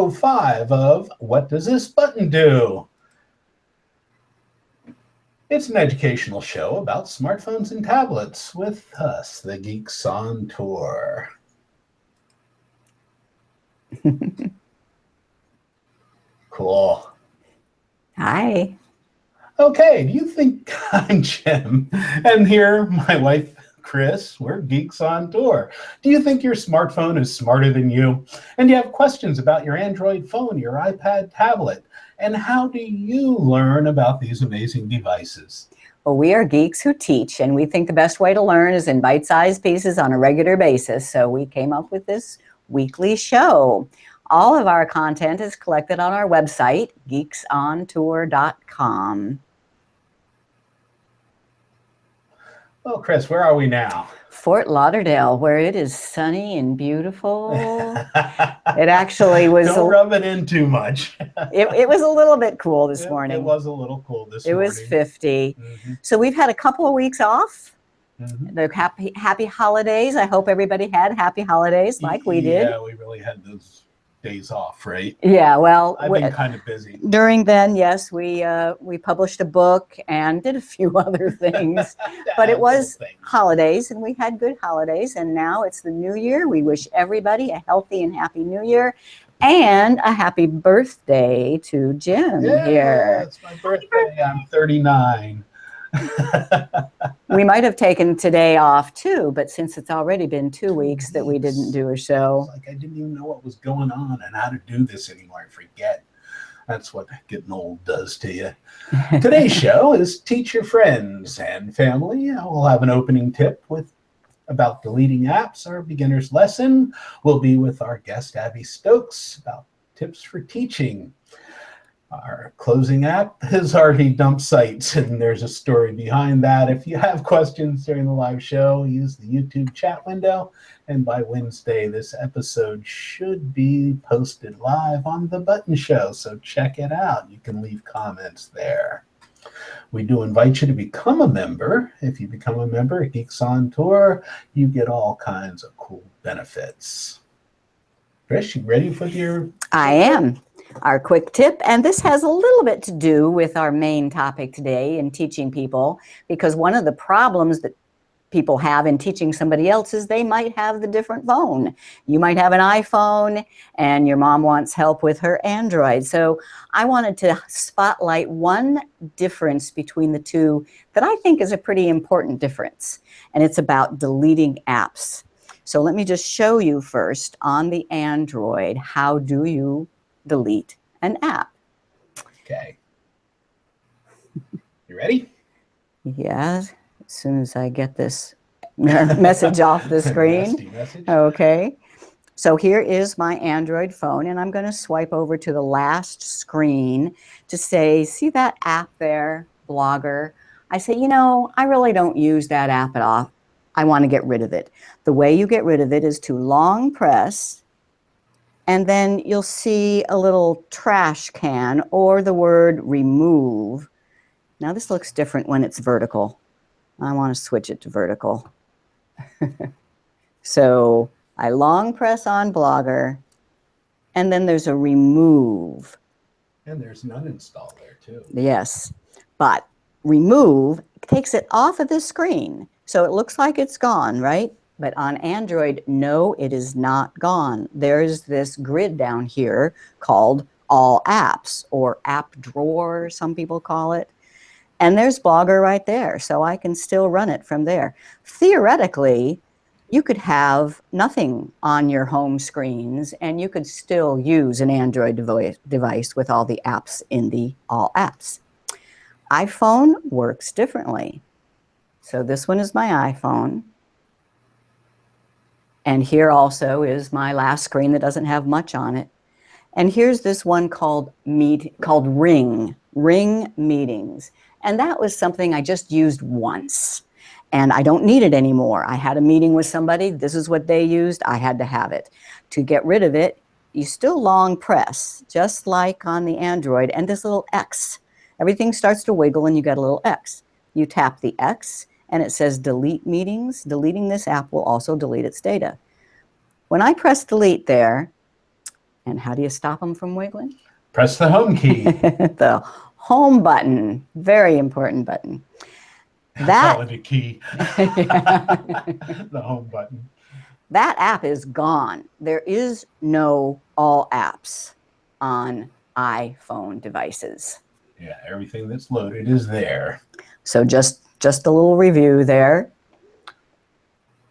5 of What Does This Button Do? It's an educational show about smartphones and tablets with us, the Geeks on Tour. Cool. Hi. Okay, do you think I'm Jim? And here, my wife, Chris, we're Geeks on Tour. Do you think your smartphone is smarter than you? And do you have questions about your Android phone, your iPad tablet? And how do you learn about these amazing devices? Well, we are geeks who teach, and we think the best way to learn is in bite-sized pieces on a regular basis. So we came up with this weekly show. All of our content is collected on our website, geeksontour.com. Well, Chris, where are we now? Fort Lauderdale, where it is sunny and beautiful. It actually was... Don't rub it in too much. It was a little bit cool this morning. It was a little cool this morning. It was 50. So we've had a couple of weeks off. They're happy holidays. I hope everybody had happy holidays like we did. Yeah, we really had those days off, right? Yeah, well, I've been kind of busy. During then, yes, we published a book and did a few other things, but it was holidays and we had good holidays, and now it's the new year. We wish everybody a healthy and happy new year and a happy birthday to Jim here. It's my birthday. I'm 39. We might have taken today off too, but since it's already been 2 weeks that we didn't do a show. It's like I didn't even know what was going on and how to do this anymore. I forget. That's what getting old does to you. Today's show is Teach Your Friends and Family. We'll have an opening tip about deleting apps. Our beginner's lesson will be with our guest, Abby Stokes, about tips for teaching. Our closing app is already Dump Sites, and there's a story behind that. If you have questions during the live show, use the YouTube chat window, and by Wednesday, this episode should be posted live on The Button Show, so check it out. You can leave comments there. We do invite you to become a member. If you become a member at Geeks on Tour, you get all kinds of cool benefits. Chris, you ready for your... I am. Our quick tip, and this has a little bit to do with our main topic today in teaching people, because one of the problems that people have in teaching somebody else is they might have the different phone. You might have an iPhone and your mom wants help with her Android. So I wanted to spotlight one difference between the two that I think is a pretty important difference, and it's about deleting apps. So let me just show you first on the Android, how do you delete an app? Okay. You ready? Yeah, as soon as I get this message off the screen. Okay. So here is my Android phone, and I'm going to swipe over to the last screen to say, see that app there, Blogger? I say, you know, I really don't use that app at all. I want to get rid of it. The way you get rid of it is to long press, and then you'll see a little trash can or the word remove. Now this looks different when it's vertical. I want to switch it to vertical. So I long press on Blogger, and then there's a remove. And there's an uninstall there too. Yes, but remove takes it off of the screen. So it looks like it's gone, right? But on Android, no, it is not gone. There's this grid down here called All Apps, or App Drawer, some people call it. And there's Blogger right there, so I can still run it from there. Theoretically, you could have nothing on your home screens, and you could still use an Android device with all the apps in the All Apps. iPhone works differently. So this one is my iPhone. And here also is my last screen that doesn't have much on it. And here's this one called Ring Meetings. And that was something I just used once. And I don't need it anymore. I had a meeting with somebody. This is what they used. I had to have it. To get rid of it, you still long press, just like on the Android, and this little X. Everything starts to wiggle and you get a little X. You tap the X and it says delete meetings. Deleting this app will also delete its data. When I press delete there, And how do you stop them from wiggling? Press the home key. The home button, very important button. Call it a key. The home button. That app is gone. There is no all apps on iPhone devices. Yeah, everything that's loaded is there. So just a little review there.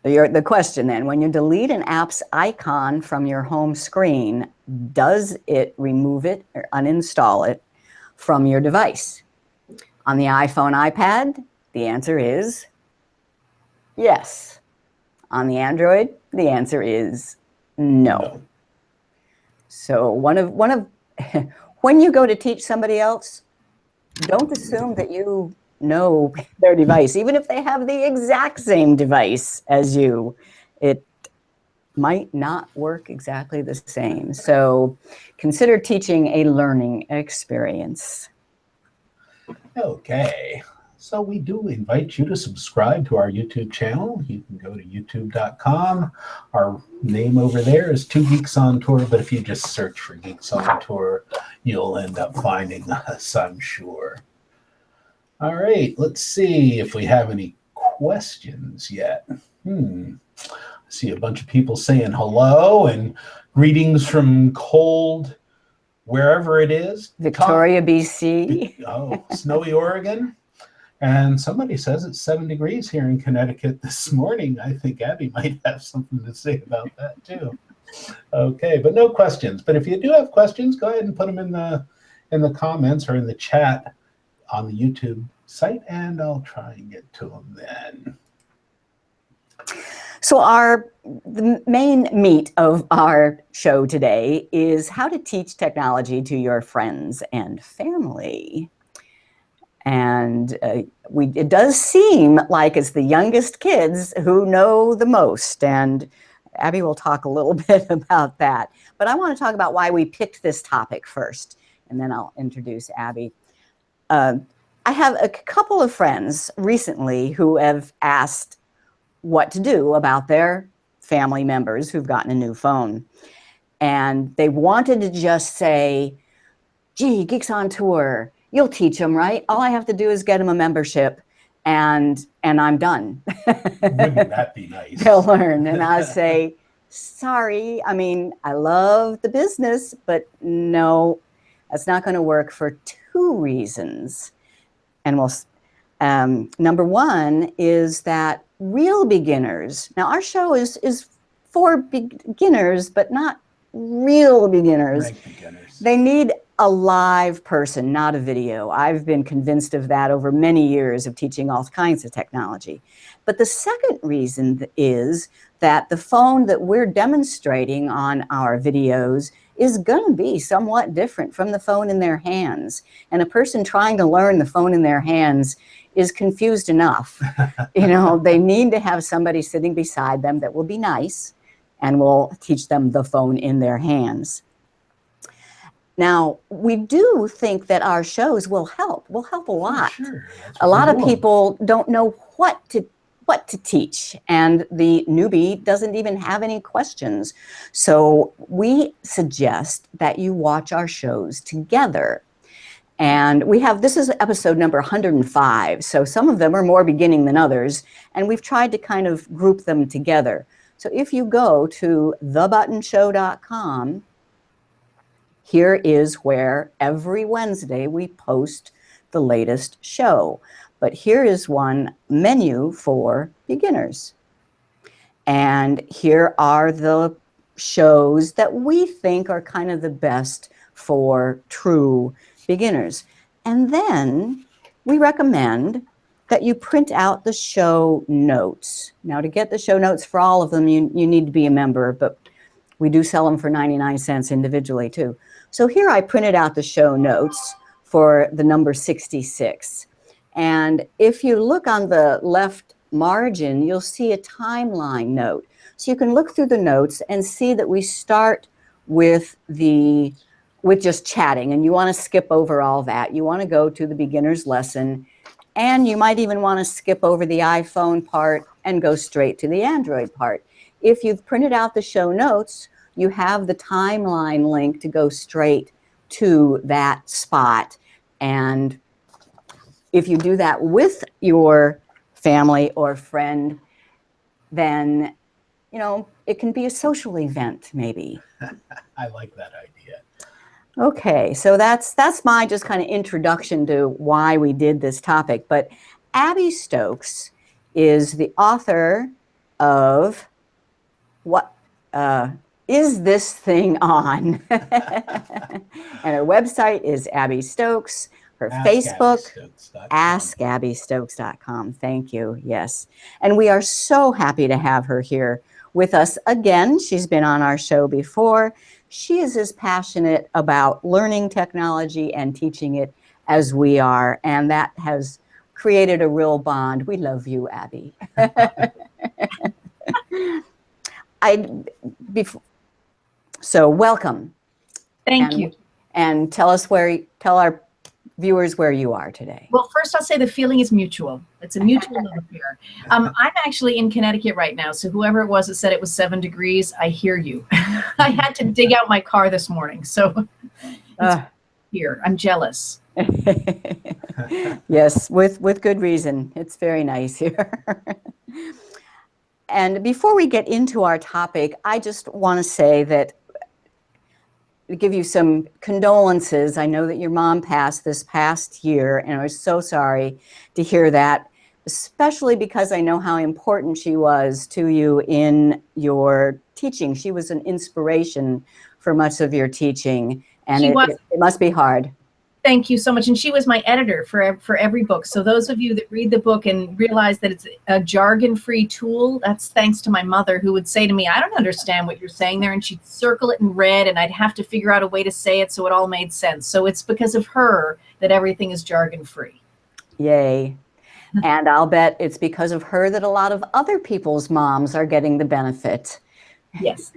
The question then, when you delete an app's icon from your home screen, does it remove it or uninstall it from your device? On the iPhone, iPad, the answer is yes. On the Android, the answer is no. So one of when you go to teach somebody else, don't assume that you know their device, even if they have the exact same device as you. It might not work exactly the same. So consider teaching a learning experience. Okay. So we do invite you to subscribe to our YouTube channel. You can go to youtube.com. Our name over there is 2 Geeks on Tour, but if you just search for Geeks on Tour, you'll end up finding us, I'm sure. All right, let's see if we have any questions yet. I see a bunch of people saying hello and greetings from cold wherever it is. Victoria, BC. Oh, snowy Oregon. And somebody says it's 7 degrees here in Connecticut this morning. I think Abby might have something to say about that too. Okay, but no questions. But if you do have questions, go ahead and put them in the comments or in the chat on the YouTube site, and I'll try and get to them then. So the main meat of our show today is how to teach technology to your friends and family. And it does seem like it's the youngest kids who know the most. And Abby will talk a little bit about that. But I want to talk about why we picked this topic first, and then I'll introduce Abby. I have a couple of friends recently who have asked what to do about their family members who've gotten a new phone. And they wanted to just say, gee, Geeks on Tour, you'll teach them, right? All I have to do is get them a membership and I'm done. Wouldn't that be nice? They'll learn. And I say, sorry, I mean, I love the business, but no, that's not going to work for 2 reasons. And number one is that real beginners, now our show is for beginners, but not real beginners. Rank beginners. They need a live person, not a video. I've been convinced of that over many years of teaching all kinds of technology. But the second reason is that the phone that we're demonstrating on our videos is going to be somewhat different from the phone in their hands. And a person trying to learn the phone in their hands is confused enough. You know, they need to have somebody sitting beside them that will be nice and will teach them the phone in their hands. Now, we do think that our shows will help a lot. Sure, a lot of people don't know what to teach, and the newbie doesn't even have any questions. So we suggest that you watch our shows together. And this is episode number 105, so some of them are more beginning than others, and we've tried to kind of group them together. So if you go to thebuttonshow.com, here is where every Wednesday we post the latest show. But here is one menu for beginners. And here are the shows that we think are kind of the best for true beginners. And then we recommend that you print out the show notes. Now, to get the show notes for all of them, you need to be a member, but we do sell them for 99 cents individually too. So here I printed out the show notes for the number 66. And if you look on the left margin, you'll see a timeline note. So you can look through the notes and see that we start with just chatting, and you want to skip over all that. You want to go to the beginner's lesson, and you might even want to skip over the iPhone part and go straight to the Android part. If you've printed out the show notes, you have the timeline link to go straight to that spot. And if you do that with your family or friend, then, you know, it can be a social event maybe. I like that idea. Okay, so that's my just kind of introduction to why we did this topic. But Abby Stokes is the author of What Is This Thing On? And her website is Abby Stokes. Her Facebook, AskAbbyStokes.com. Thank you. Yes. And we are so happy to have her here with us again. She's been on our show before. She is as passionate about learning technology and teaching it as we are. And that has created a real bond. We love you, Abby. So welcome. Thank you. And tell our viewers where you are today. Well, first I'll say the feeling is mutual. It's a mutual love affair. I'm actually in Connecticut right now, so whoever it was that said it was 7 degrees, I hear you. I had to dig out my car this morning, so it's here. I'm jealous. Yes, with good reason. It's very nice here. And before we get into our topic, I just want to say that give you some condolences. I know that your mom passed this past year, and I was so sorry to hear that, especially because I know how important she was to you in your teaching. She was an inspiration for much of your teaching, and it must be hard. Thank you so much. And she was my editor for every book. So those of you that read the book and realize that it's a jargon-free tool, that's thanks to my mother, who would say to me, I don't understand what you're saying there. And she'd circle it in red, and I'd have to figure out a way to say it so it all made sense. So it's because of her that everything is jargon-free. Yay. And I'll bet it's because of her that a lot of other people's moms are getting the benefit. Yes.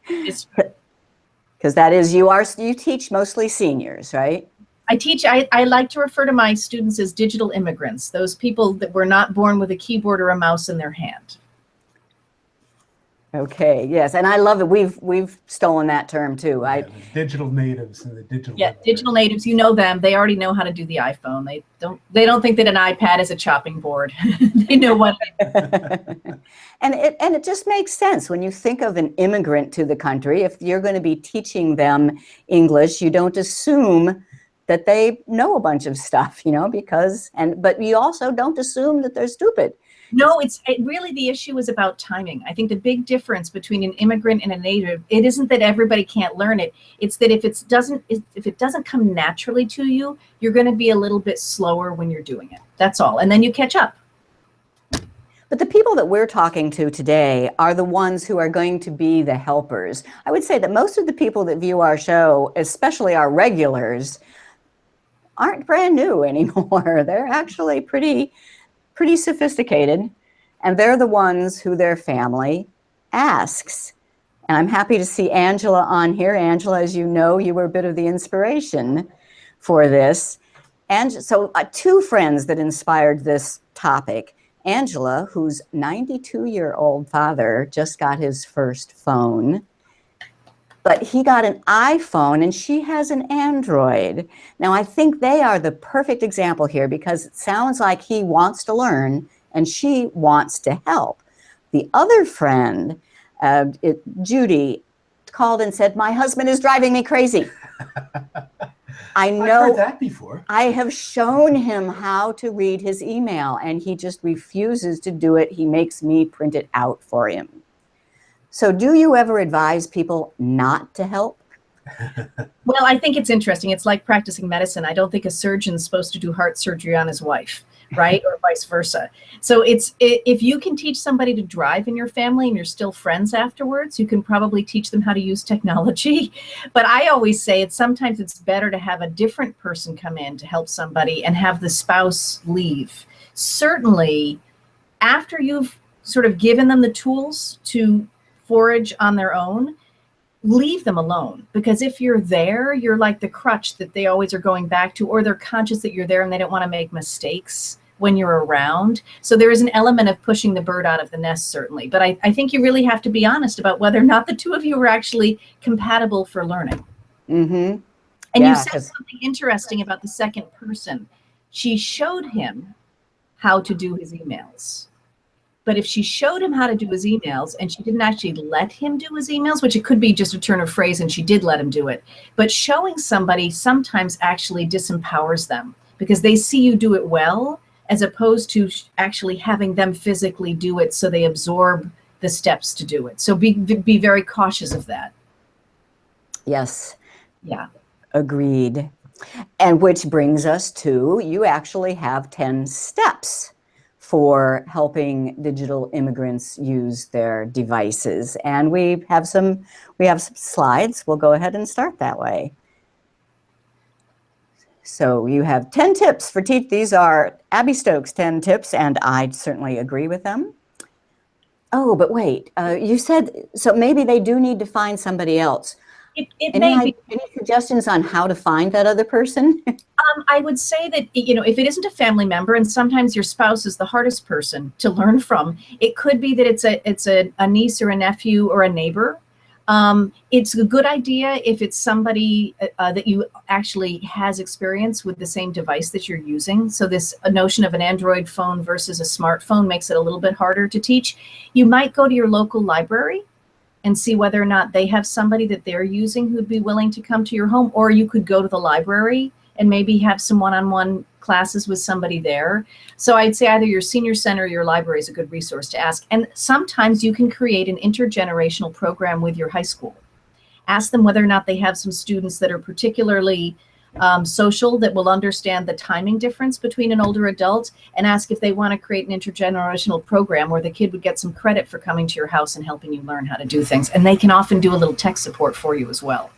Because that is, you teach mostly seniors, right? I like to refer to my students as digital immigrants, those people that were not born with a keyboard or a mouse in their hand. Okay, yes, and I love it. We've stolen that term too. Yeah, the digital natives and the digital digital natives, you know them. They already know how to do the iPhone. They don't think that an iPad is a chopping board. They know what. And it just makes sense when you think of an immigrant to the country. If you're going to be teaching them English, you don't assume that they know a bunch of stuff, you know, but you also don't assume that they're stupid. No, really the issue is about timing. I think the big difference between an immigrant and a native, it isn't that everybody can't learn it. It's that if it doesn't come naturally to you, you're going to be a little bit slower when you're doing it. That's all. And then you catch up. But the people that we're talking to today are the ones who are going to be the helpers. I would say that most of the people that view our show, especially our regulars, aren't brand new anymore. They're actually pretty sophisticated, and they're the ones who their family asks. And I'm happy to see Angela on here. Angela, as you know, you were a bit of the inspiration for this. And so 2 friends that inspired this topic. Angela, whose 92-year-old father just got his first phone, but he got an iPhone and she has an Android. Now, I think they are the perfect example here because it sounds like he wants to learn and she wants to help. The other friend, Judy, called and said, my husband is driving me crazy. I know. I've heard that before. I have shown him how to read his email and he just refuses to do it. He makes me print it out for him. So do you ever advise people not to help? Well, I think it's interesting. It's like practicing medicine. I don't think a surgeon's supposed to do heart surgery on his wife, right? Or vice versa. So if you can teach somebody to drive in your family and you're still friends afterwards, you can probably teach them how to use technology. But I always say sometimes it's better to have a different person come in to help somebody and have the spouse leave. Certainly, after you've sort of given them the tools to forage on their own, leave them alone. Because if you're there, you're like the crutch that they always are going back to, or they're conscious that you're there and they don't want to make mistakes. when you're around. So there is an element of pushing the bird out of the nest, certainly. But I think you really have to be honest about whether or not the two of you are actually compatible for learning. Mm-hmm. And you said something interesting about the second person. She showed him how to do his emails. But if she showed him how to do his emails and she didn't actually let him do his emails, which it could be just a turn of phrase and she did let him do it, but showing somebody sometimes actually disempowers them because they see you do it well as opposed to actually having them physically do it so they absorb the steps to do it. So be very cautious of that. Yes. Yeah. Agreed. And which brings us to, you actually have 10 steps for helping digital immigrants use their devices. And we have some slides. We'll go ahead and start that way. So you have 10 tips for these are Abby Stokes' 10 tips, and I certainly agree with them. Oh, but wait, you said, so maybe they do need to find somebody else. It may be. Any suggestions on how to find that other person? I would say that, if it isn't a family member, and sometimes your spouse is the hardest person to learn from, it could be that it's a niece or a nephew or a neighbor. It's a good idea if it's somebody that you actually has experience with the same device that you're using. So this notion of an Android phone versus a smartphone makes it a little bit harder to teach. You might go to your local library and see whether or not they have somebody that they're using who'd be willing to come to your home, or you could go to the library and maybe have some one-on-one classes with somebody there. So I'd say either your senior center or your library is a good resource to ask. And sometimes you can create an intergenerational program with your high school. Ask them whether or not they have some students that are particularly social, that will understand the timing difference between an older adult, and ask if they want to create an intergenerational program where the kid would get some credit for coming to your house and helping you learn how to do things. And they can often do a little tech support for you as well.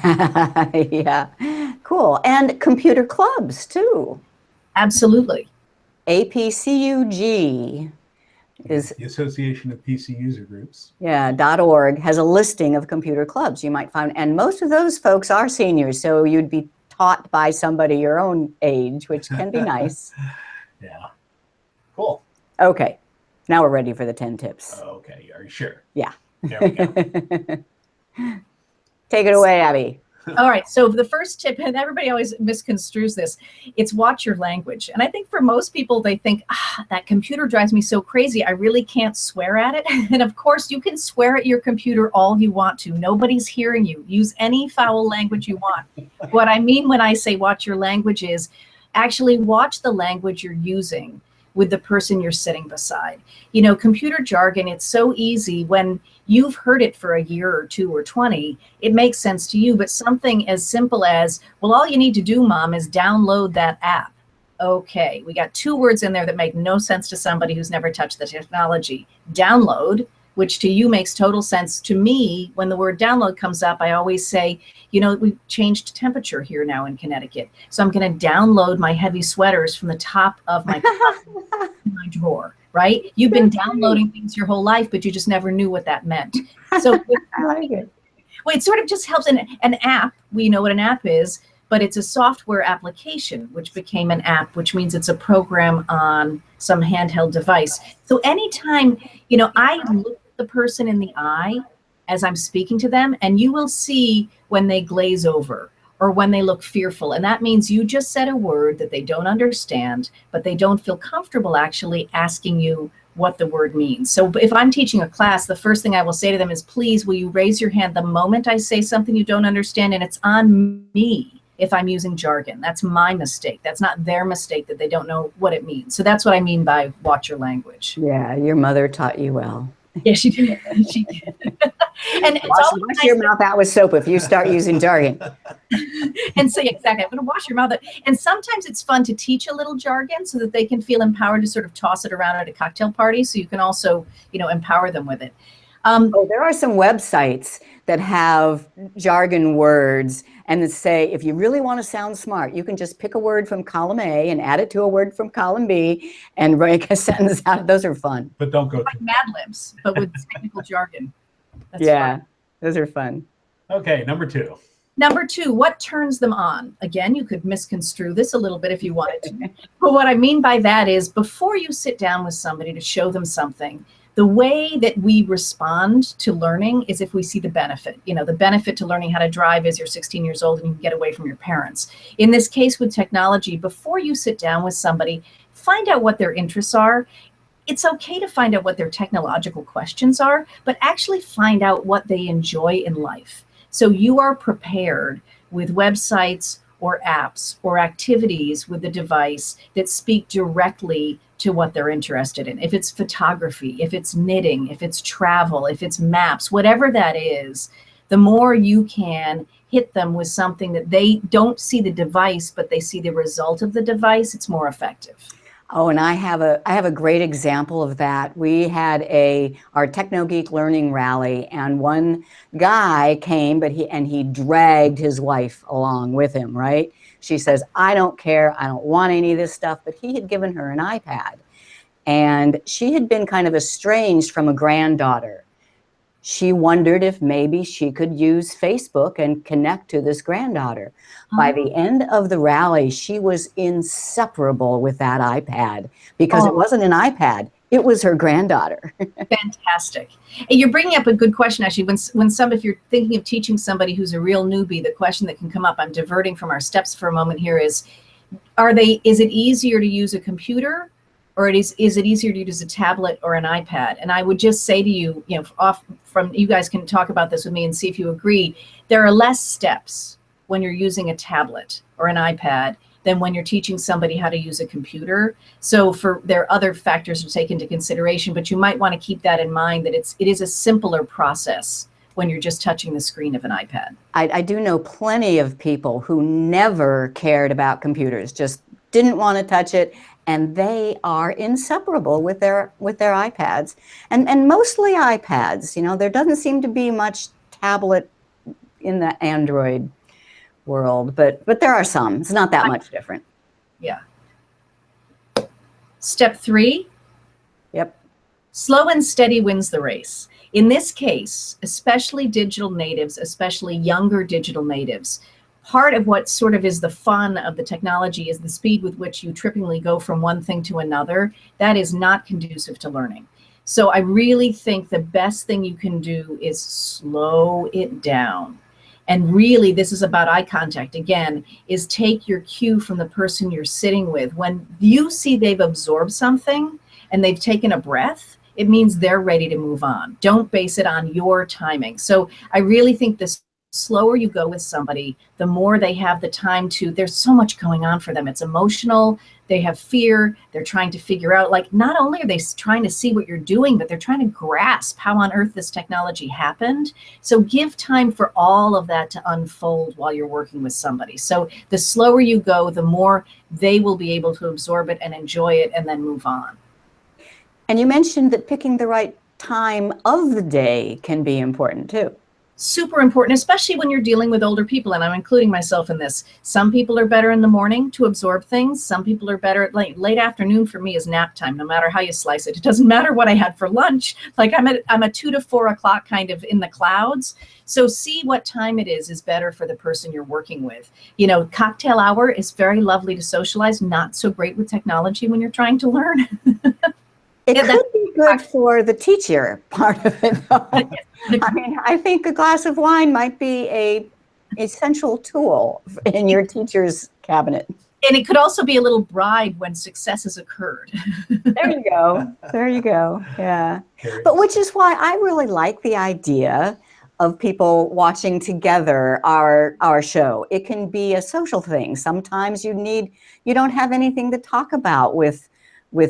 Yeah, cool. And computer clubs too. Absolutely. APCUG is the Association of PC User Groups. Yeah, .org has a listing of computer clubs you might find, and most of those folks are seniors, so you'd be taught by somebody your own age, which can be nice. Yeah, cool. Okay, now we're ready for the 10 tips. Okay, are you sure? Yeah. There we go. Take it away, Abby. All right, so the first tip, and everybody always misconstrues this, it's watch your language. And I think for most people, they think, that computer drives me so crazy, I really can't swear at it. And of course, you can swear at your computer all you want to. Nobody's hearing you. Use any foul language you want. What I mean when I say watch your language is actually watch the language you're using with the person you're sitting beside. Computer jargon, it's so easy when you've heard it for a year or 2 or 20, it makes sense to you, but something as simple as, well, all you need to do, Mom, is download that app. Okay, we got 2 words in there that make no sense to somebody who's never touched the technology. Download, which to you makes total sense. To me, when the word download comes up, I always say, we've changed temperature here now in Connecticut. So I'm going to download my heavy sweaters from the top of my drawer, right? You've been downloading things your whole life, but you just never knew what that meant. So I like it. Well, it sort of just helps. An app, we know what an app is, but it's a software application, which became an app, which means it's a program on some handheld device. So anytime, I look at the person in the eye as I'm speaking to them, and you will see when they glaze over or when they look fearful. And that means you just said a word that they don't understand, but they don't feel comfortable actually asking you what the word means. So if I'm teaching a class, the first thing I will say to them is, please, will you raise your hand the moment I say something you don't understand? And it's on me if I'm using jargon. That's my mistake. That's not their mistake that they don't know what it means. So that's what I mean by watch your language. Yeah, your mother taught you well. Yeah, she did. She did. And wash your mouth out with soap if you start using jargon. And say, exactly, I'm going to wash your mouth out. And sometimes it's fun to teach a little jargon so that they can feel empowered to sort of toss it around at a cocktail party. So you can also, empower them with it. There are some websites that have jargon words and that say, if you really want to sound smart, you can just pick a word from column A and add it to a word from column B and write a sentence out. Those are fun. But don't go like Mad Libs, but with technical jargon. That's yeah, fun. Those are fun. Okay, number 2. Number 2, what turns them on? Again, you could misconstrue this a little bit if you wanted to. But what I mean by that is before you sit down with somebody to show them something, the way that we respond to learning is if we see the benefit. You know, the benefit to learning how to drive is you're 16 years old and you can get away from your parents. In this case with technology, before you sit down with somebody, find out what their interests are. It's okay to find out what their technological questions are, but actually find out what they enjoy in life. So you are prepared with websites or apps or activities with the device that speak directly to what they're interested in. If it's photography, if it's knitting, if it's travel, if it's maps, whatever that is, the more you can hit them with something that they don't see the device, but they see the result of the device, it's more effective. Oh, and I have a great example of that. We had our Techno Geek Learning Rally, and one guy came, but he dragged his wife along with him, right? She says, I don't care, I don't want any of this stuff, but he had given her an iPad. And she had been kind of estranged from a granddaughter. She wondered if maybe she could use Facebook and connect to this granddaughter. By the end of the rally, she was inseparable with that iPad because it wasn't an iPad, it was her granddaughter. Fantastic. And you're bringing up a good question, actually. If you're thinking of teaching somebody who's a real newbie, the question that can come up, I'm diverting from our steps for a moment here, is it easier to use a computer, or is it easier to use a tablet or an iPad? And I would just say to you, you guys can talk about this with me and see if you agree, there are less steps when you're using a tablet or an iPad than when you're teaching somebody how to use a computer. So there are other factors to take into consideration, but you might want to keep that in mind, that it is a simpler process when you're just touching the screen of an iPad. I do know plenty of people who never cared about computers, just didn't want to touch it, and they are inseparable with their iPads, and mostly iPads. There doesn't seem to be much tablet in the Android world, but there are some. It's not that much different. Yeah. Step 3. Yep. Slow and steady wins the race. In this case, especially digital natives, especially younger digital natives, part of what sort of is the fun of the technology is the speed with which you trippingly go from one thing to another. That is not conducive to learning. So I really think the best thing you can do is slow it down. And really, this is about eye contact, again, is take your cue from the person you're sitting with. When you see they've absorbed something and they've taken a breath, it means they're ready to move on. Don't base it on your timing. So I really think the slower you go with somebody, the more they have the time there's so much going on for them. It's emotional, they have fear, they're trying to figure out, not only are they trying to see what you're doing, but they're trying to grasp how on earth this technology happened. So give time for all of that to unfold while you're working with somebody. So the slower you go, the more they will be able to absorb it and enjoy it and then move on. And you mentioned that picking the right time of the day can be important too. Super important, especially when you're dealing with older people, and I'm including myself in this. Some people are better in the morning to absorb things. Some people are better at late afternoon. For me is nap time, no matter how you slice it. It doesn't matter what I had for lunch. I'm a 2 to 4 o'clock kind of in the clouds. So see what time it is better for the person you're working with. Cocktail hour is very lovely to socialize, not so great with technology when you're trying to learn. It could be good for the teacher part of it, though. I think a glass of wine might be an essential tool in your teacher's cabinet. And it could also be a little bribe when success has occurred. There you go. There you go. Yeah. But which is why I really like the idea of people watching together our show. It can be a social thing. Sometimes you don't have anything to talk about with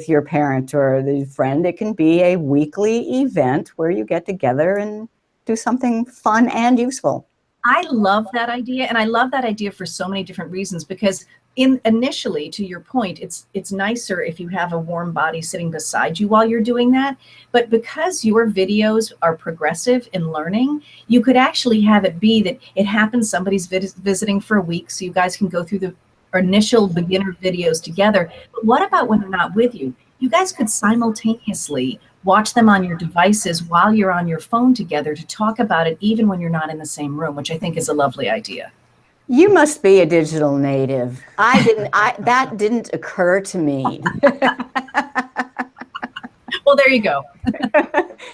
your parent or the friend. It can be a weekly event where you get together and do something fun and useful. I love that idea, and I love that idea for so many different reasons, because initially, to your point, it's nicer if you have a warm body sitting beside you while you're doing that. But because your videos are progressive in learning, you could actually have it be that it happens, somebody's visiting for a week, so you guys can go through the initial beginner videos together. But what about when they're not with you? You guys could simultaneously watch them on your devices while you're on your phone together to talk about it, even when you're not in the same room, which I think is a lovely idea. You must be a digital native. That didn't occur to me. Well, there you go.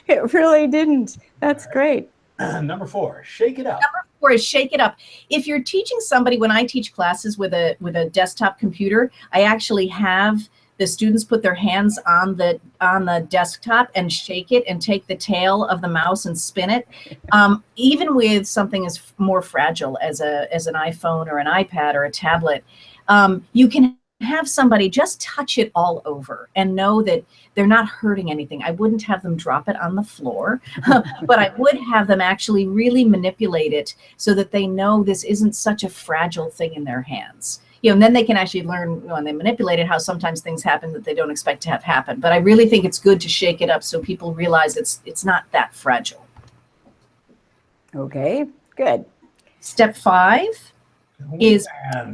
It really didn't. That's great. Number 4, shake it up. Number 4 is shake it up. If you're teaching somebody, when I teach classes with a desktop computer, I actually have the students put their hands on the desktop and shake it and take the tail of the mouse and spin it. Even with something as more fragile as an iPhone or an iPad or a tablet, you can have somebody just touch it all over and know that they're not hurting anything. I wouldn't have them drop it on the floor, but I would have them actually really manipulate it so that they know this isn't such a fragile thing in their hands. And then they can actually learn when they manipulate it how sometimes things happen that they don't expect to have happen. But I really think it's good to shake it up so people realize it's not that fragile. Okay, good. Step 5 is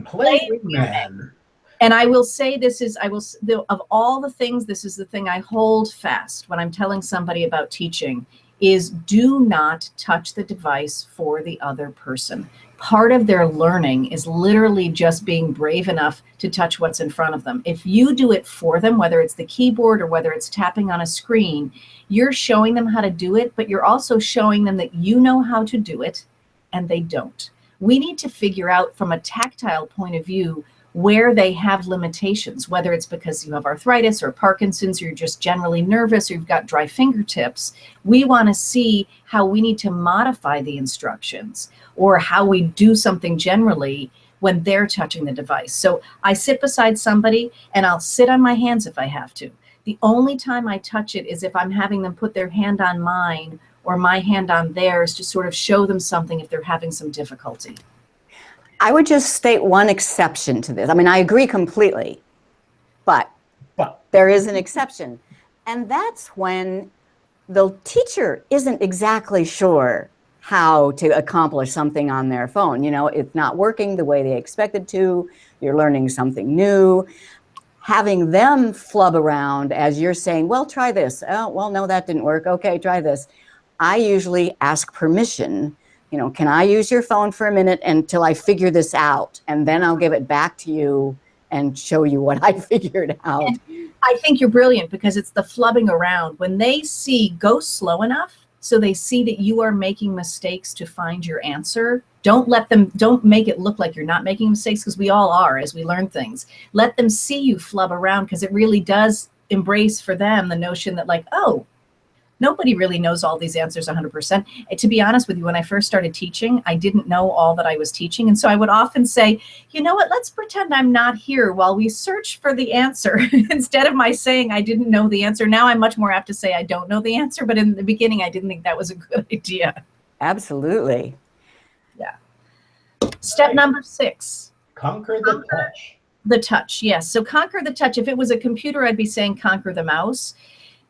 play wingman. And I will say of all the things, this is the thing I hold fast when I'm telling somebody about teaching is do not touch the device for the other person. Part of their learning is literally just being brave enough to touch what's in front of them. If you do it for them, whether it's the keyboard or whether it's tapping on a screen, you're showing them how to do it, but you're also showing them that you know how to do it and they don't. We need to figure out from a tactile point of view where they have limitations, whether it's because you have arthritis or Parkinson's, you're just generally nervous, or you've got dry fingertips. We want to see how we need to modify the instructions or how we do something generally when they're touching the device. So I sit beside somebody and I'll sit on my hands if I have to. The only time I touch it is if I'm having them put their hand on mine or my hand on theirs to sort of show them something if they're having some difficulty. I would just state one exception to this. I mean, I agree completely, but there is an exception. And that's when the teacher isn't exactly sure how to accomplish something on their phone. It's not working the way they expected to. You're learning something new. Having them flub around as you're saying, well, try this. Oh, well, no, that didn't work. Okay, try this. I usually ask permission. Can I use your phone for a minute until I figure this out? And then I'll give it back to you and show you what I figured out. And I think you're brilliant because it's the flubbing around. When they go slow enough so they see that you are making mistakes to find your answer, don't make it look like you're not making mistakes, because we all are as we learn things. Let them see you flub around, because it really does embrace for them the notion that oh, nobody really knows all these answers 100%. And to be honest with you, when I first started teaching, I didn't know all that I was teaching. And so I would often say, you know what, let's pretend I'm not here while we search for the answer. Instead of my saying I didn't know the answer. Now I'm much more apt to say I don't know the answer. But in the beginning, I didn't think that was a good idea. Absolutely. Yeah. Step number 6. Conquer the touch. The touch, yes. So conquer the touch. If it was a computer, I'd be saying conquer the mouse.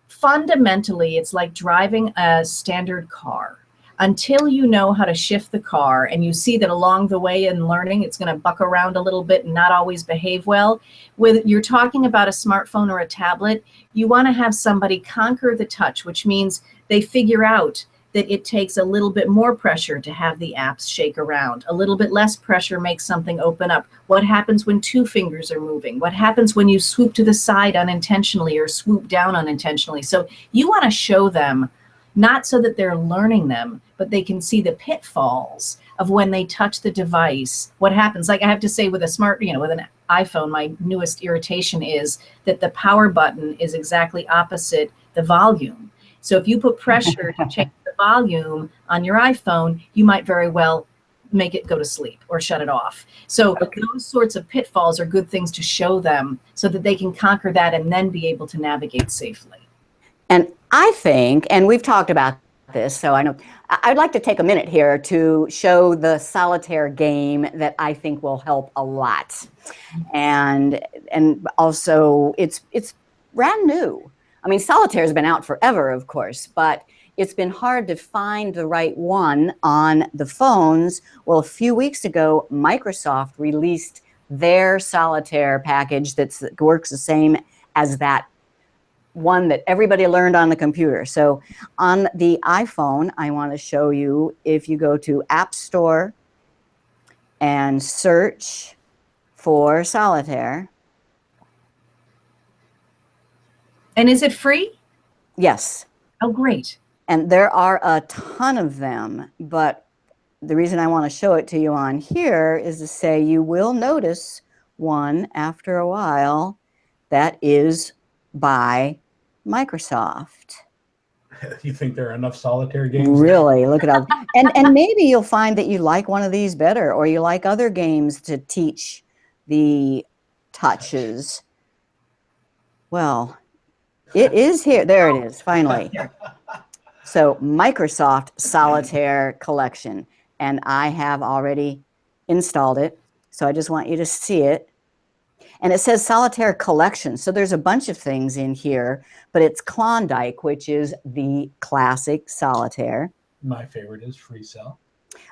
Fundamentally, it's like driving a standard car. Until you know how to shift the car and you see that along the way in learning, it's going to buck around a little bit and not always behave well. When you're talking about a smartphone or a tablet, you want to have somebody conquer the touch, which means they figure out that it takes a little bit more pressure to have the apps shake around. A little bit less pressure makes something open up. What happens when 2 fingers are moving? What happens when you swoop to the side unintentionally or swoop down unintentionally? So you want to show them, not so that they're learning them, but they can see the pitfalls of when they touch the device. What happens? Like I have to say with with an iPhone, my newest irritation is that the power button is exactly opposite the volume. So if you put pressure to change the volume on your iPhone, you might very well make it go to sleep or shut it off. So those sorts of pitfalls are good things to show them so that they can conquer that and then be able to navigate safely. And I think, and we've talked about this, so I know, I'd like to take a minute here to show the solitaire game that I think will help a lot. And also it's brand new. I mean, solitaire has been out forever, of course, but it's been hard to find the right one on the phones. Well, a few weeks ago, Microsoft released their solitaire package that works the same as that one that everybody learned on the computer. So on the iPhone, I want to show you, if you go to App Store and search for solitaire. And is it free? Yes. Oh, great. And there are a ton of them, but the reason I want to show it to you on here is to say you will notice one after a while that is by Microsoft. You think there are enough solitaire games? Really, look it up. And maybe you'll find that you like one of these better, or you like other games to teach the touches. Well, it is here. There it is, finally. So Microsoft Solitaire Collection. And I have already installed it. So I just want you to see it. And it says Solitaire Collection. So there's a bunch of things in here, but it's Klondike, which is the classic solitaire. My favorite is Free Cell.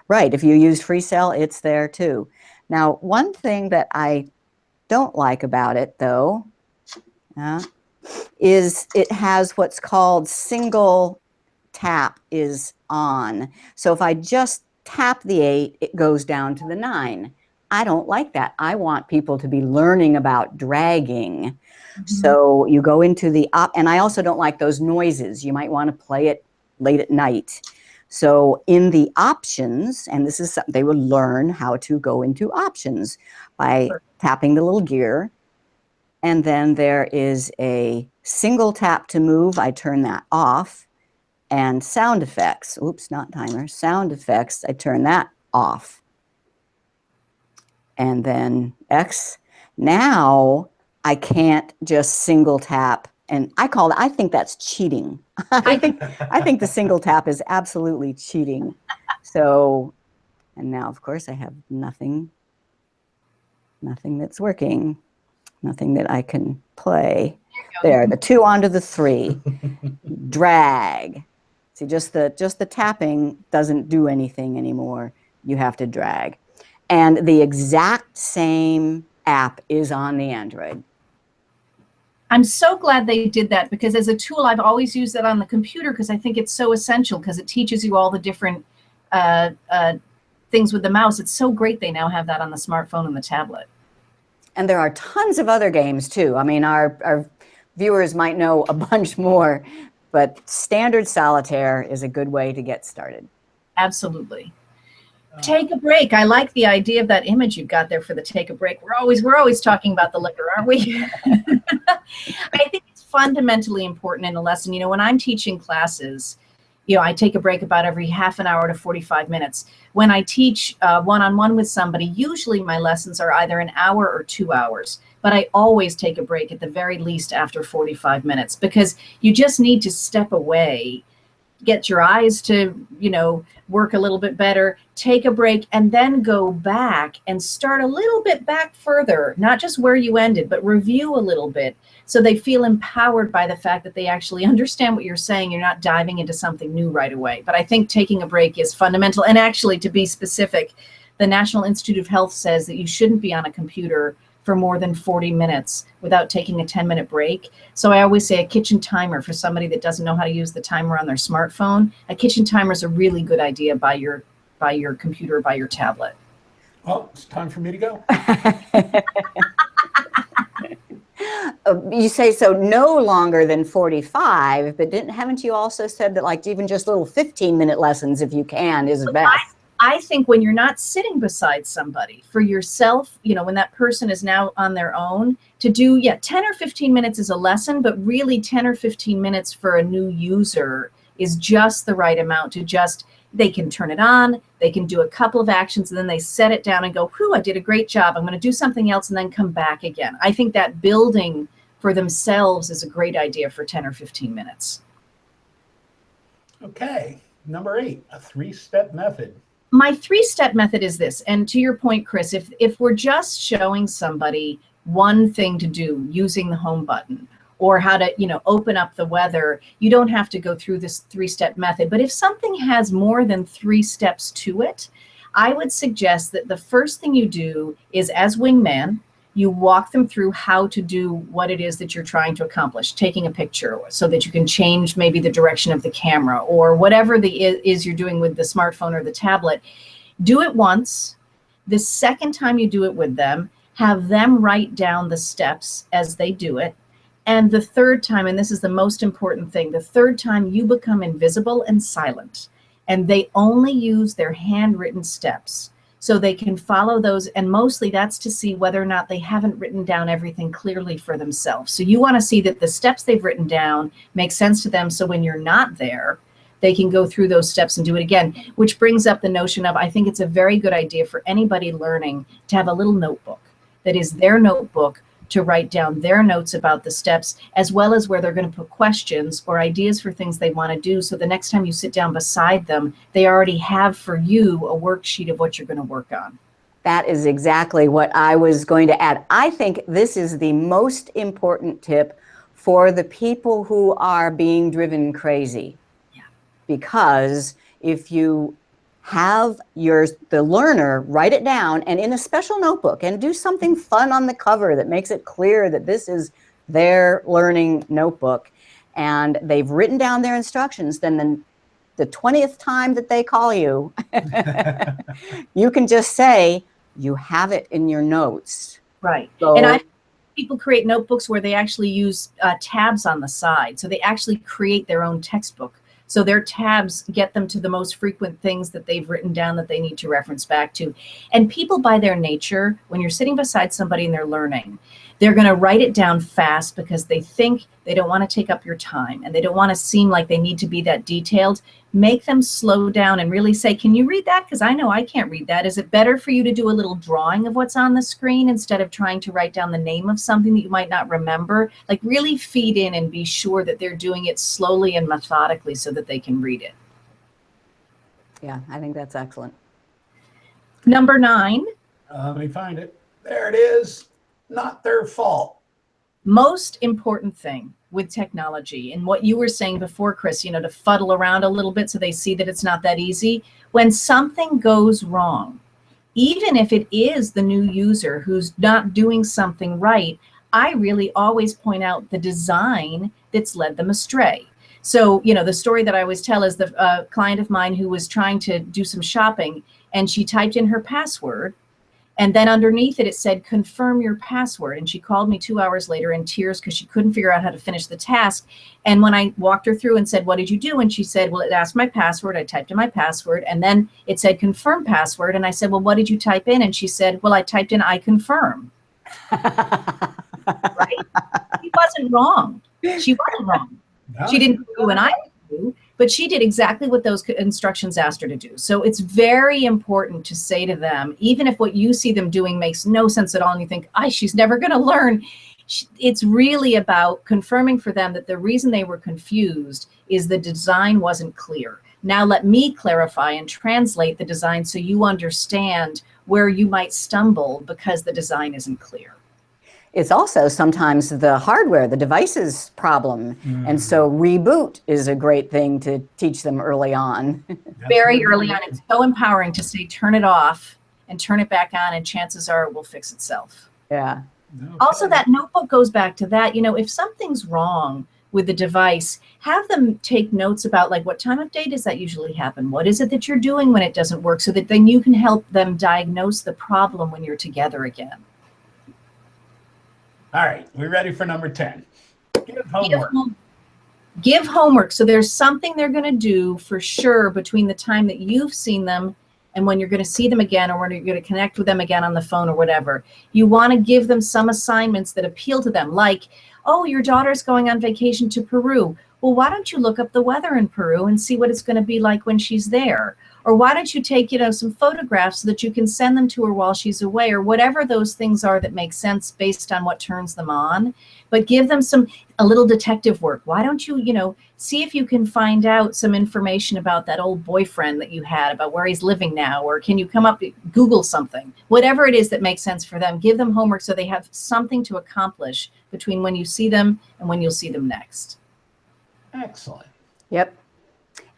Right. If you used Free Cell, it's there too. Now, one thing that I don't like about it, though, is it has what's called single tap is on. So if I just tap the 8, it goes down to the 9. I don't like that. I want people to be learning about dragging. So you go into the and I also don't like those noises. You might want to play it late at night. So in the options, and this is something they will learn how to go into options by tapping the little gear. And then there is a single tap to move. I turn that off. And sound effects, oops, not timer, sound effects, I turn that off. And then X. Now I can't just single tap, and I think that's cheating. I think the single tap is absolutely cheating. So, and now of course I have nothing that's working, nothing that I can play. There, the 2 onto the 3, drag. See, just the tapping doesn't do anything anymore. You have to drag. And the exact same app is on the Android. I'm so glad they did that, because as a tool, I've always used that on the computer because I think it's so essential, because it teaches you all the different things with the mouse. It's so great they now have that on the smartphone and the tablet. And there are tons of other games too. I mean, our viewers might know a bunch more, but standard solitaire is a good way to get started. Absolutely. Take a break. I like the idea of that image you've got there for the take a break. We're always talking about the liquor, aren't we? I think it's fundamentally important in a lesson. You know, when I'm teaching classes, you know, I take a break about every half an hour to 45 minutes. When I teach one-on-one with somebody, usually my lessons are either an hour or 2 hours. But I always take a break at the very least after 45 minutes, because you just need to step away, get your eyes to, you know, work a little bit better, take a break, and then go back and start a little bit back further, not just where you ended, but review a little bit, so they feel empowered by the fact that they actually understand what you're saying. You're not diving into something new right away. But I think taking a break is fundamental. And actually, to be specific, the National Institute of Health says that you shouldn't be on a computer for more than 40 minutes without taking a 10-minute break. So I always say a kitchen timer for somebody that doesn't know how to use the timer on their smartphone. A kitchen timer is a really good idea by your computer or by your tablet. Well, it's time for me to go. You say so no longer than 45, but haven't you also said that like even just little 15-minute lessons, if you can, is best? I think when you're not sitting beside somebody, for yourself, you know, when that person is now on their own, to do, 10 or 15 minutes is a lesson, but really 10 or 15 minutes for a new user is just the right amount to just, they can turn it on, they can do a couple of actions, and then they set it down and go, whew, I did a great job. I'm going to do something else and then come back again. I think that building for themselves is a great idea for 10 or 15 minutes. Okay, number 8, a 3-step method. My 3-step method is this, and to your point, Chris, if we're just showing somebody one thing to do using the home button, or how to, you know, open up the weather, you don't have to go through this 3-step method. But if something has more than 3 steps to it, I would suggest that the first thing you do is, as wingman, you walk them through how to do what it is that you're trying to accomplish, taking a picture so that you can change maybe the direction of the camera or whatever is you're doing with the smartphone or the tablet. Do it once, The second time you do it with them, have them write down the steps as they do it. And the third time, and this is the most important thing, the third time you become invisible and silent, and they only use their handwritten steps. So they can follow those, and mostly that's to see whether or not they haven't written down everything clearly for themselves. So you want to see that the steps they've written down make sense to them, so when you're not there, they can go through those steps and do it again, which brings up the notion of, I think it's a very good idea for anybody learning to have a little notebook that is their notebook to write down their notes about the steps, as well as where they're going to put questions or ideas for things they want to do. So the next time you sit down beside them, they already have for you a worksheet of what you're going to work on. That is exactly what I was going to add. I think this is the most important tip for the people who are being driven crazy. Yeah. Because if you have the learner write it down and in a special notebook and do something fun on the cover that makes it clear that this is their learning notebook, and they've written down their instructions, then the 20th time that they call you, you can just say, you have it in your notes. Right. So, and people create notebooks where they actually use tabs on the side. So they actually create their own textbook. So their tabs get them to the most frequent things that they've written down that they need to reference back to. And people, by their nature, when you're sitting beside somebody and they're learning, they're going to write it down fast because they think they don't want to take up your time and they don't want to seem like they need to be that detailed. Make them slow down and really say, can you read that? Because I know I can't read that. Is it better for you to do a little drawing of what's on the screen instead of trying to write down the name of something that you might not remember? Like, really feed in and be sure that they're doing it slowly and methodically so that they can read it. yeah, I think that's excellent. Number 9. Let me find it. There it is. Not their fault. Most important thing with technology, and what you were saying before, Chris, to fuddle around a little bit so they see that it's not that easy. When something goes wrong, even if it is the new user who's not doing something right, I really always point out the design that's led them astray. So, the story that I always tell is the client of mine who was trying to do some shopping, and she typed in her password. And then underneath it, it said, confirm your password. And she called me 2 hours later in tears because she couldn't figure out how to finish the task. And when I walked her through and said, what did you do? And she said, well, it asked my password. I typed in my password. And then it said, confirm password. And I said, well, what did you type in? And she said, well, I typed in, I confirm. Right? She wasn't wrong. She wasn't wrong. No. She didn't do and I didn't do. But she did exactly what those instructions asked her to do. So it's very important to say to them, even if what you see them doing makes no sense at all, and you think, she's never going to learn. It's really about confirming for them that the reason they were confused is the design wasn't clear. Now let me clarify and translate the design so you understand where you might stumble because the design isn't clear. It's also sometimes the hardware, the device's problem. And so reboot is a great thing to teach them early on. Very early on. It's so empowering to say, turn it off and turn it back on, and chances are it will fix itself. Yeah. Okay. Also, that notebook goes back to that. If something's wrong with the device, have them take notes about, like, what time of day does that usually happen? What is it that you're doing when it doesn't work? So that then you can help them diagnose the problem when you're together again. All right, we're ready for number 10. Give homework. Give homework. So there's something they're going to do for sure between the time that you've seen them and when you're going to see them again, or when you're going to connect with them again on the phone or whatever. You want to give them some assignments that appeal to them, like, oh, your daughter's going on vacation to Peru. Well, why don't you look up the weather in Peru and see what it's going to be like when she's there? Or why don't you take, some photographs so that you can send them to her while she's away, or whatever those things are that make sense based on what turns them on. But give them a little detective work. Why don't you, see if you can find out some information about that old boyfriend that you had, about where he's living now, or can you come up, Google something, whatever it is that makes sense for them. Give them homework so they have something to accomplish between when you see them and when you'll see them next. Excellent. Yep.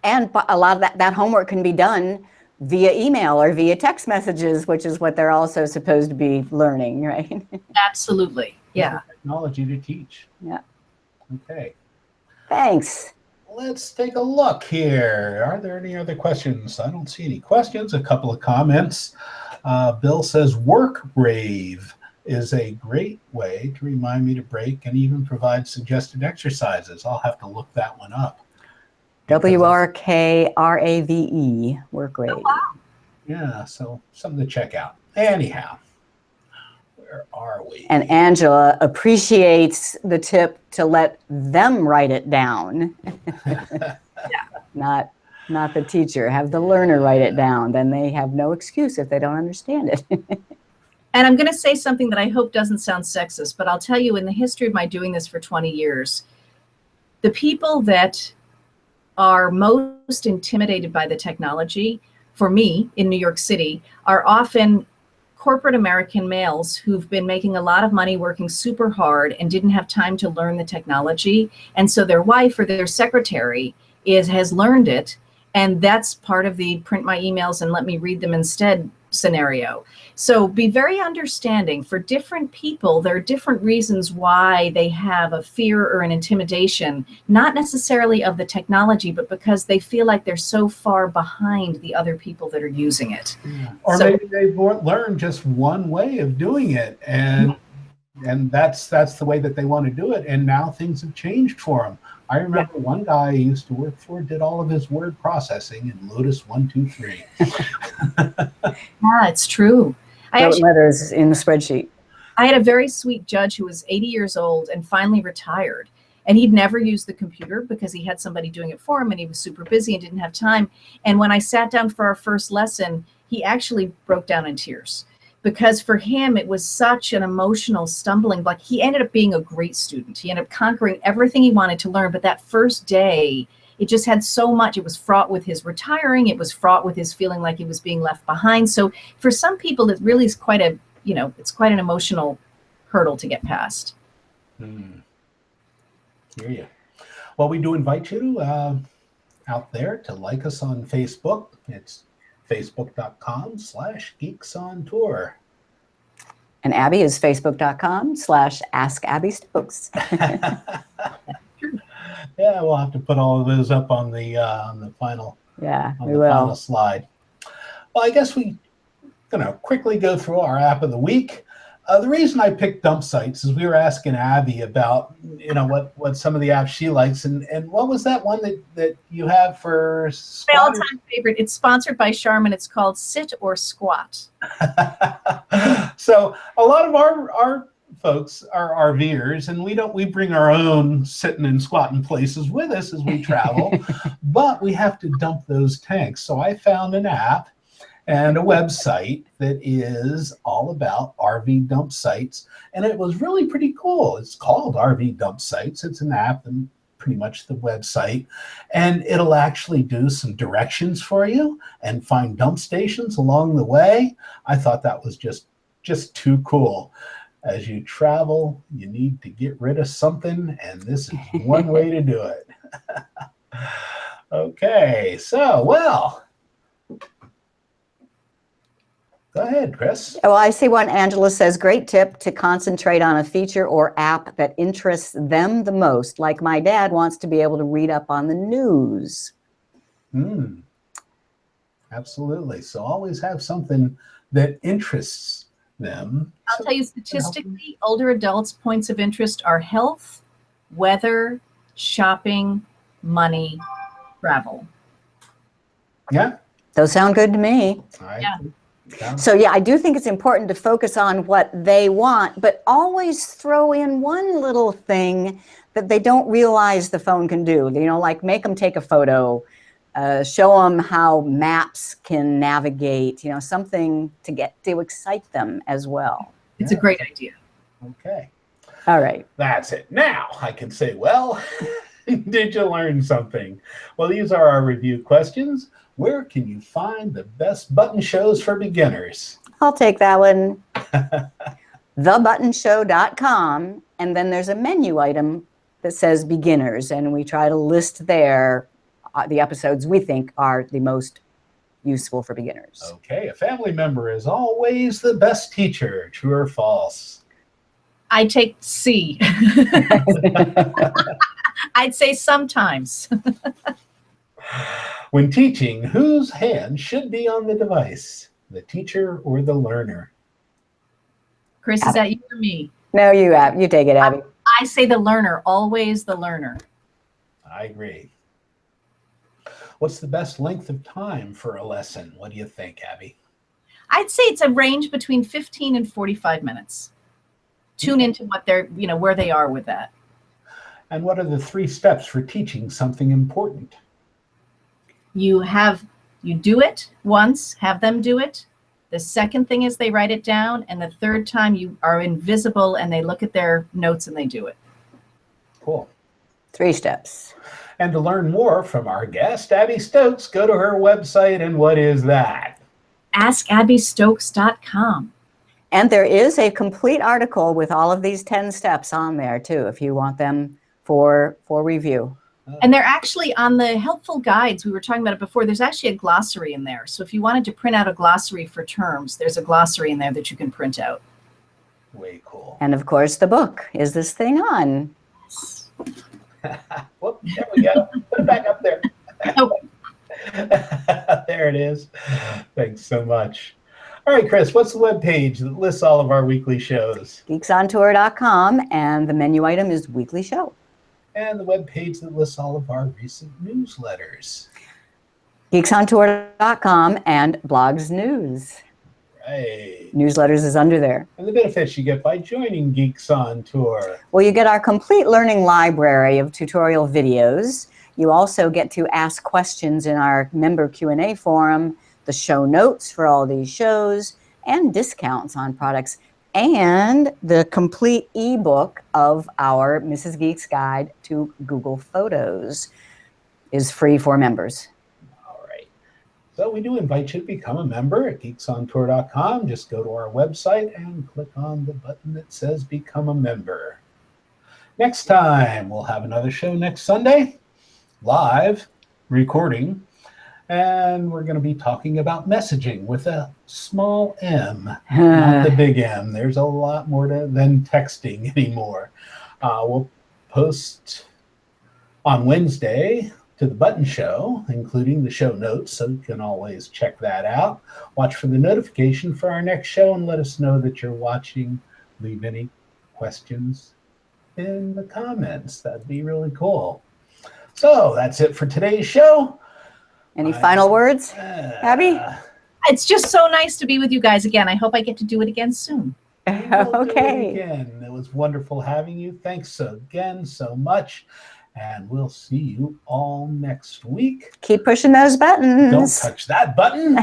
And a lot of that homework can be done via email or via text messages, which is what they're also supposed to be learning, right? Absolutely. Yeah. Technology to teach. Yeah. Okay. Thanks. Let's take a look here. Are there any other questions? I don't see any questions. A couple of comments. Bill says work rave is a great way to remind me to break and even provide suggested exercises. I'll have to look that one up. WRKRAVE, work rave. Oh, wow. Yeah, so something to check out. Anyhow, where are we? And Angela appreciates the tip to let them write it down. Yeah. Not the teacher. Have the learner write it down. Then they have no excuse if they don't understand it. And I'm going to say something that I hope doesn't sound sexist, but I'll tell you, in the history of my doing this for 20 years, the people that are most intimidated by the technology, for me in New York City, are often corporate American males who've been making a lot of money working super hard and didn't have time to learn the technology. And so their wife or their secretary has learned it. And that's part of the print my emails and let me read them instead scenario. So be very understanding. For different people, there are different reasons why they have a fear or an intimidation, not necessarily of the technology, but because they feel like they're so far behind the other people that are using it. Yeah. Or so, maybe they've learned just one way of doing it, and that's the way that they want to do it. And now things have changed for them. I remember one guy I used to work for did all of his word processing in Lotus 1-2-3. Yeah, it's true. Letters in the spreadsheet. I had a very sweet judge who was 80 years old and finally retired. And he'd never used the computer because he had somebody doing it for him and he was super busy and didn't have time. And when I sat down for our first lesson, he actually broke down in tears. Because for him, it was such an emotional stumbling block. He ended up being a great student. He ended up conquering everything he wanted to learn. But that first day, it just had so much. It was fraught with his retiring. It was fraught with his feeling like he was being left behind. So for some people, it really is quite a, it's quite an emotional hurdle to get past. Hear you. Well, we do invite you out there to like us on Facebook. It's facebook.com/geeksontour. And Abby is facebook.com/askabby-Stokes. Yeah, we'll have to put all of those up on the final. Yeah, we will. Final slide. Well, I guess we're gonna quickly go through our app of the week. The reason I picked dump sites is we were asking Abby about, what some of the apps she likes, and what was that one that you have for my all-time favorite? It's sponsored by Charmin. It's called Sit or Squat. So a lot of our folks are RVers, and we bring our own sitting and squatting places with us as we travel, but we have to dump those tanks. So I found an app and a website that is all about RV dump sites. And it was really pretty cool. It's called RV Dump Sites. It's an app and pretty much the website. And it'll actually do some directions for you and find dump stations along the way. I thought that was just too cool. As you travel, you need to get rid of something, and this is one way to do it. Okay, so, well, go ahead, Chris. Well, I see one. Angela says, great tip to concentrate on a feature or app that interests them the most. Like my dad wants to be able to read up on the news. Absolutely. So always have something that interests them. I'll tell you, statistically, older adults' points of interest are health, weather, shopping, money, travel. Yeah. Those sound good to me. Yeah. So yeah, I do think it's important to focus on what they want, but always throw in one little thing that they don't realize the phone can do. Like make them take a photo, show them how maps can navigate, something to excite them as well. It's a great idea. Okay. All right. That's it. Now I can say, well, did you learn something? Well, these are our review questions. Where can you find the best button shows for beginners? I'll take that one. thebuttonshow.com, and then there's a menu item that says beginners, and we try to list there the episodes we think are the most useful for beginners. Okay, a family member is always the best teacher. True or false? I take C. I'd say sometimes. When teaching, whose hand should be on the device? the teacher or the learner? Chris, is that you or me? No, you take it, Abby. I say the learner, always the learner. I agree. What's the best length of time for a lesson? What do you think, Abby? I'd say it's a range between 15 and 45 minutes. Tune into what they're, where they are with that. And what are the 3 steps for teaching something important? You do it once, have them do it. The second thing is they write it down. And the third time you are invisible and they look at their notes and they do it. Cool. 3 steps. And to learn more from our guest, Abby Stokes, go to her website. And what is that? AskAbbyStokes.com. And there is a complete article with all of these 10 steps on there too, if you want them for review. And they're actually on the helpful guides. We were talking about it before. There's actually a glossary in there. So if you wanted to print out a glossary for terms, there's a glossary in there that you can print out. Way cool. And of course, the book, Is This Thing On? Whoop, there we go. Put it back up there. There it is. Thanks so much. All right, Chris, what's the webpage that lists all of our weekly shows? geeksontour.com, and the menu item is Weekly Show. And the webpage that lists all of our recent newsletters. geeksontour.com and Blogs News. Right. Newsletters is under there. And the benefits you get by joining Geeks on Tour. Well, you get our complete learning library of tutorial videos. You also get to ask questions in our member Q&A forum, the show notes for all these shows, and discounts on products, and the complete ebook of our Mrs. Geeks Guide to Google Photos is free for members. All right. So we do invite you to become a member at geeksontour.com. Just go to our website and click on the button that says Become a Member. Next time, we'll have another show next Sunday, live recording. And we're going to be talking about messaging with a small m, not the big M. There's a lot more than texting anymore. We'll post on Wednesday to the Button Show, including the show notes, so you can always check that out. Watch for the notification for our next show and let us know that you're watching. Leave any questions in the comments. That'd be really cool. So that's it for today's show. Any final words, Abby? It's just so nice to be with you guys again. I hope I get to do it again soon. Okay. Again, it was wonderful having you. Thanks again so much. And we'll see you all next week. Keep pushing those buttons. Don't touch that button.